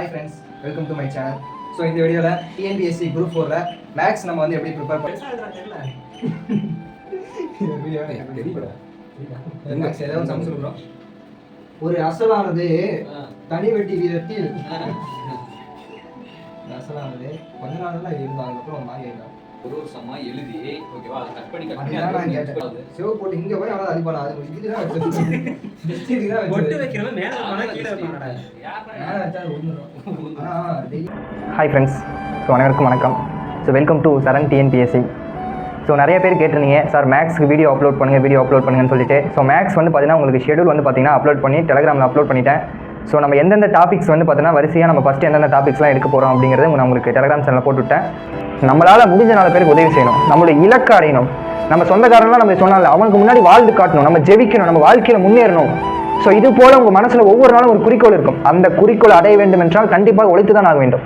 Hi friends, welcome to my channel. So இந்த வீடியோல TNPSC Group 4ல maths நம்ம வந்து எப்படி ப்ரிப்பேர் பண்ணலாம் இந்த வீடியோல எனக்கு தெரியல. மேக்ஸ் ஏதாவது சம் சொல்றோம். ஒரு அசலானது தனி வெட்டி வீதத்தில் அசலானது கொஞ்ச நாள்ல இருந்தாங்க அப்புறம் ஒரு மாதிரி இருந்தாங்க. ஒரு சம்மா எழுதி ஓகேவா அதை கட் பண்ணி நான் கேட்டேன். சேவ் போட்டு இங்க போய் அவள அடிப்பானா அது இதுதான் வச்சிருக்கேன். ஜஸ்ட் தான் பொட்டு வைக்கிறவன் மேல போனா கீழ வைப்பானடா. மேல வச்சா ஒண்ணுறோம். ஹாய் ஃப்ரெண்ட்ஸ், ஸோ அனைவருக்கும் வணக்கம். So welcome to Saran TNPSC. So நிறைய பேர் கேட்டிருந்தீங்க சார் மேக்ஸ்க்கு வீடியோ அப்லோட் பண்ணுங்கன்னு சொல்லிட்டு. ஸோ மேக்ஸ் வந்து பார்த்தீங்கன்னா உங்களுக்கு ஷெடியூல் வந்து பார்த்தீங்கன்னா அப்லோட் பண்ணி டெலிகிராமில் அப்லோட் பண்ணிட்டேன். ஸோ நம்ம எந்தெந்த டாபிக்ஸ் வந்து பார்த்தீங்கன்னா வரிசையாக நம்ம ஃபஸ்ட்டு எந்தெந்த டாபிக்ஸ்லாம் எடுக்க போகிறோம் அப்படிங்கிறது நான் உங்களுக்கு டெலிகிராம் சேனலில் போட்டுவிட்டேன். நம்மளால் முடிஞ்ச 4 பேருக்கு உதவி செய்யணும், நம்மளுடைய இலக்கு அடையணும். நம்ம சொந்தக்காரங்களாம் நம்ம சொன்னால அவனுக்கு முன்னாடி வாழ்ந்து காட்டணும், நம்ம ஜெயிக்கணும், நம்ம வாழ்க்கையில் முன்னேறணும். ஸோ இது போல் உங்கள் மனசில் ஒவ்வொரு நாளும் ஒரு குறிக்கோள் இருக்கும். அந்த குறிக்கோள் அடைய வேண்டும் என்றால் கண்டிப்பாக உழைத்து தான் ஆக வேண்டும்.